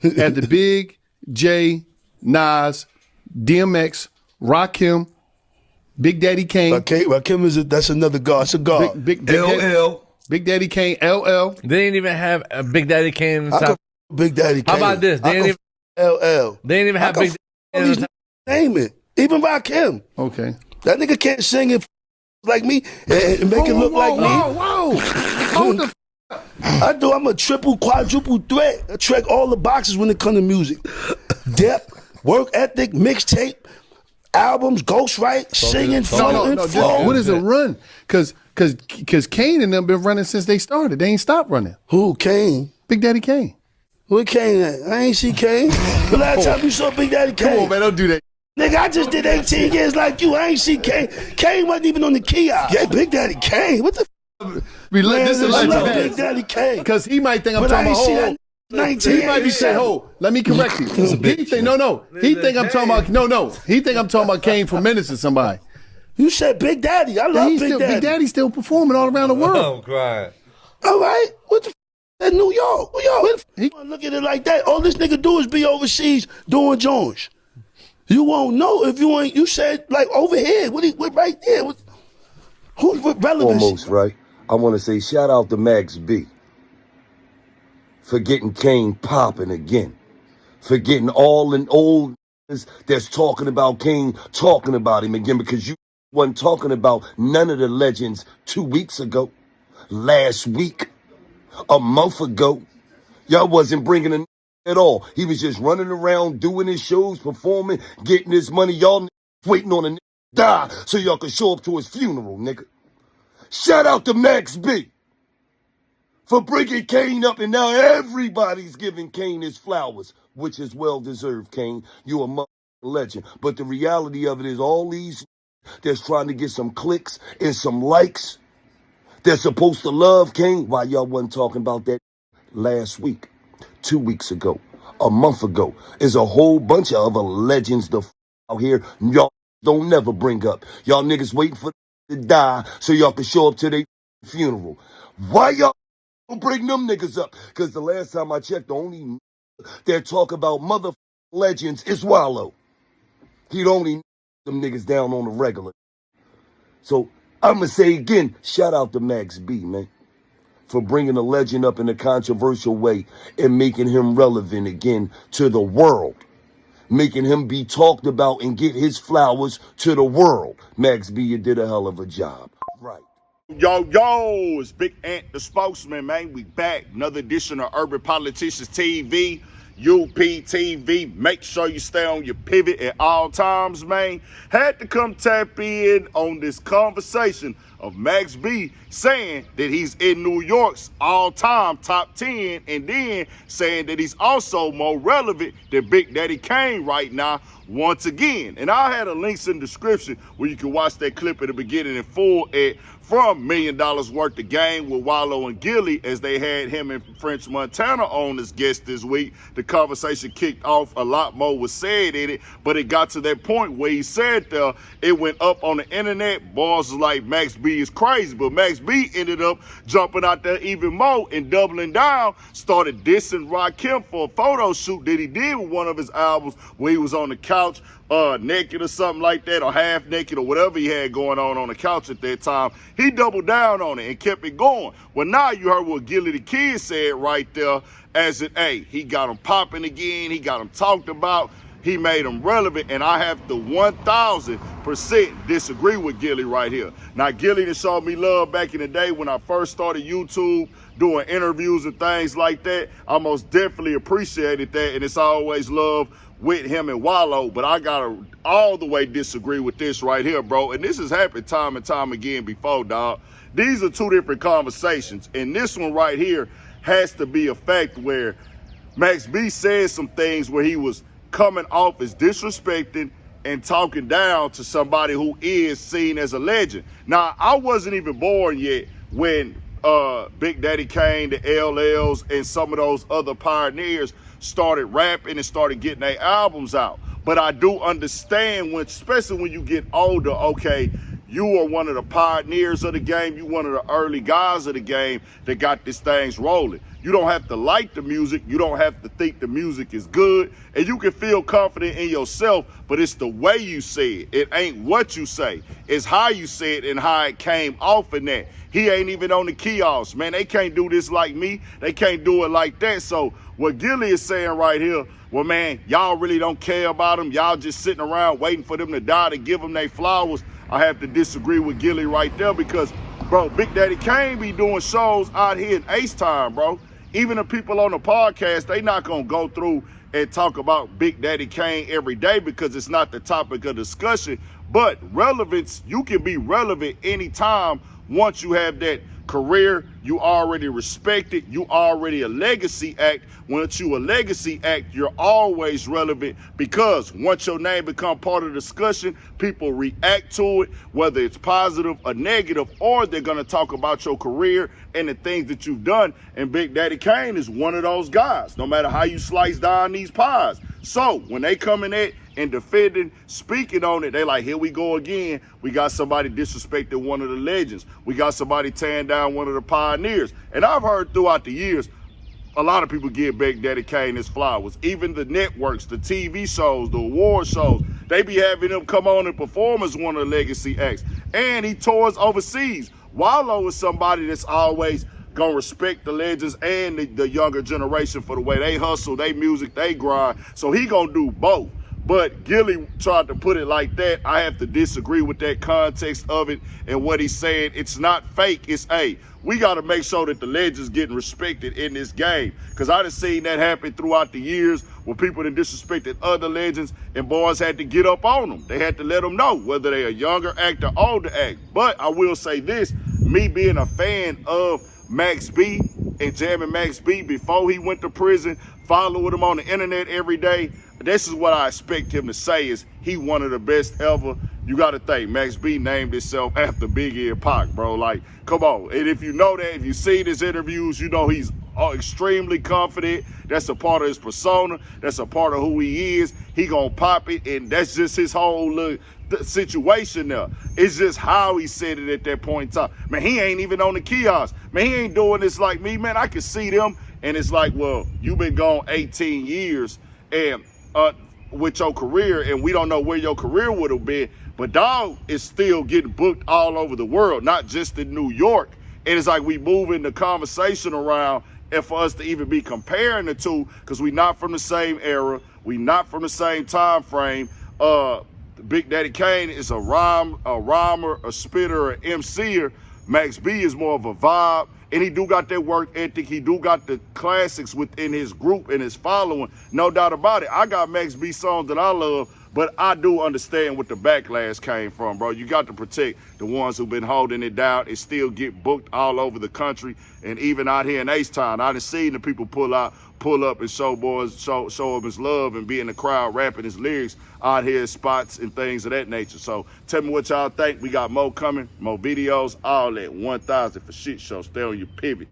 as the Big, J, Nas, DMX, Rakim, Big Daddy Kane. Rakim that's another god. It's a god. Big LL. Big Daddy Kane, LL. They didn't even have a Big Daddy Kane in the top. Big Daddy Kane. How about this? They didn't even LL. They didn't even have Big Daddy in the top. Name it. Even Rakim. Okay. That nigga can't sing it like me and make it look like me. Whoa. Hold the I do. I'm a triple, quadruple threat. I check all the boxes when it comes to music. Depth, work ethic, mixtape, albums, ghostwrite, singing, flowing, flow. What is a run? Because Kane and them been running since they started. They ain't stopped running. Who, Kane? Big Daddy Kane. Where Kane at? I ain't see Kane. The last time you saw Big Daddy Kane. Come on, man, don't do that. Nigga, I just did 18 years like you. I ain't see Kane. Kane wasn't even on the kiosk. Yeah, Big Daddy Kane. What the This is I love Big Daddy Kane. Because he might think I'm But talking I ain't see about, that 19. he might be saying, "Oh, let me correct you." He think I'm talking about, he think I'm talking about Kane from Menace or somebody. You said Big Daddy. I love Big Daddy. Big Daddy's still performing all around the world. I'm crying. All right. What the at New York? Look at it like that. All this nigga do is be overseas doing Jones. You won't know if you ain't. You said like over here. What right there? Who's relevant? Almost right. I want to say shout out to Max B for getting Kane popping again, for getting all in old that's talking about Kane talking about him again, because you wasn't talking about none of the legends 2 weeks ago, last week, a month ago. Y'all wasn't bringing a at all. He was just running around doing his shows, performing, getting his money. Y'all waiting on a die so y'all could show up to his funeral, nigga. Shout out to Max B for bringing Kane up, and now everybody's giving Kane his flowers, which is well-deserved, Kane. You a legend. But the reality of it is all these that's trying to get some clicks and some likes, they're supposed to love Kane. Why y'all wasn't talking about that last week, 2 weeks ago, a month ago? There's a whole bunch of other legends out here y'all don't never bring up. Y'all niggas waiting for to die so y'all can show up to their funeral. Why y'all don't bring them niggas up? Because the last time I checked, the only that talk about mother legends is Wallow. He'd only them niggas down on the regular. So I'ma say again, shout out to Max B, man, for bringing a legend up in a controversial way and making him relevant again to the world. Making him be talked about and get his flowers to the world. Max B, you did a hell of a job. Right. Yo, it's Big Ant, the spokesman, man. We back. Another edition of Urban Politicians TV, UPTV. Make sure you stay on your pivot at all times, man. Had to come tap in on this conversation of Max B saying that he's in New York's all-time top 10, and then saying that he's also more relevant than Big Daddy Kane right now once again. And I had a links in the description where you can watch that clip at the beginning in full from $1 Million Worth of Game with Wallow and Gillie, as they had him and French Montana on as guest this week. The conversation kicked off, a lot more was said in it, but it got to that point where he said it went up on the internet. Boys was like, Max B is crazy, but Max B ended up jumping out there even more and doubling down, started dissing Rakim for a photo shoot that he did with one of his albums where he was on the couch naked or something like that, or half naked, or whatever he had going on the couch at that time. He doubled down on it and kept it going. Well, now you heard what Gillie the Kid said right there, as in, hey, he got him popping again, he got him talked about, he made him relevant, and I have to 1,000% disagree with Gillie right here. Now, Gillie that showed me love back in the day when I first started YouTube, doing interviews and things like that. I most definitely appreciated that, and it's always love with him and Wallow, but I gotta all the way disagree with this right here, bro. And this has happened time and time again before, dog. These are two different conversations, and this one right here has to be a fact where Max B said some things where he was coming off as disrespecting and talking down to somebody who is seen as a legend. Now, I wasn't even born yet when Big Daddy Kane, the LLs, and some of those other pioneers started rapping and started getting their albums out. But I do understand when, especially when you get older, okay, You are one of the pioneers of the game. You one of the early guys of the game that got this things rolling. You don't have to like the music. You don't have to think the music is good. And you can feel confident in yourself, but it's the way you say it. It ain't what you say. It's how you say it and how it came off in that. He ain't even on the kiosk, man. They can't do this like me. They can't do it like that. So what Gillie is saying right here, well, man, y'all really don't care about them. Y'all just sitting around waiting for them to die to give them their flowers. I have to disagree with Gillie right there because, bro, Big Daddy Kane be doing shows out here in Ace Time, bro. Even the people on the podcast, they not going to go through and talk about Big Daddy Kane every day because it's not the topic of discussion. But relevance, you can be relevant anytime once you have that career, you already respected, you already a legacy act. Once you a legacy act, you're always relevant because once your name become part of the discussion, people react to it, whether it's positive or negative, or they're gonna talk about your career and the things that you've done. And Big Daddy Kane is one of those guys, no matter how you slice down these pies. So when they coming at and defending, speaking on it, they like, here we go again. We got somebody disrespecting one of the legends. We got somebody tearing down one of the pioneers. And I've heard throughout the years, a lot of people give Big Daddy Kane his flowers. Even the networks, the TV shows, the award shows, they be having him come on and perform as one of the legacy acts. And he tours overseas. Wallow is somebody that's always gonna respect the legends and the younger generation for the way they hustle, they music, they grind. So he gonna do both. But Gillie tried to put it like that. I have to disagree with that context of it and what he's saying. It's not fake. It's, hey, we got to make sure that the legends getting respected in this game. Because I done seen that happen throughout the years when people that disrespected other legends and boys had to get up on them. They had to let them know whether they're a younger act or older act. But I will say this, me being a fan of Max B and jamming Max B before he went to prison, following him on the internet every day, this is what I expect him to say is he one of the best ever. You got to think, Max B named himself after Biggie and Pac, bro. Like, come on. And if you know that, if you see his interviews, you know he's extremely confident. That's a part of his persona. That's a part of who he is. He gonna pop it, and that's just his whole situation there. It's just how he said it at that point in time. Man, he ain't even on the kiosk. Man, he ain't doing this like me, man. I can see them, and it's like, well, you've been gone 18 years, and with your career, and we don't know where your career would have been, but dog is still getting booked all over the world, not just in New York. And it's like we moving the conversation around, and for us to even be comparing the two, because we not from the same era, we not from the same time frame. Big Daddy Kane is a rhymer, a spitter, an MCer. Max B is more of a vibe, and he do got that work ethic. He do got the classics within his group and his following, no doubt about it. I got Max B songs that I love, but I do understand what the backlash came from, bro. You got to protect the ones who've been holding it down and still get booked all over the country. And even out here in H-Town, I done seen the people pull up and show up his love and be in the crowd rapping his lyrics out here in spots and things of that nature. So tell me what y'all think. We got more coming, more videos, all that. 1,000 for shit show. Stay on your pivot.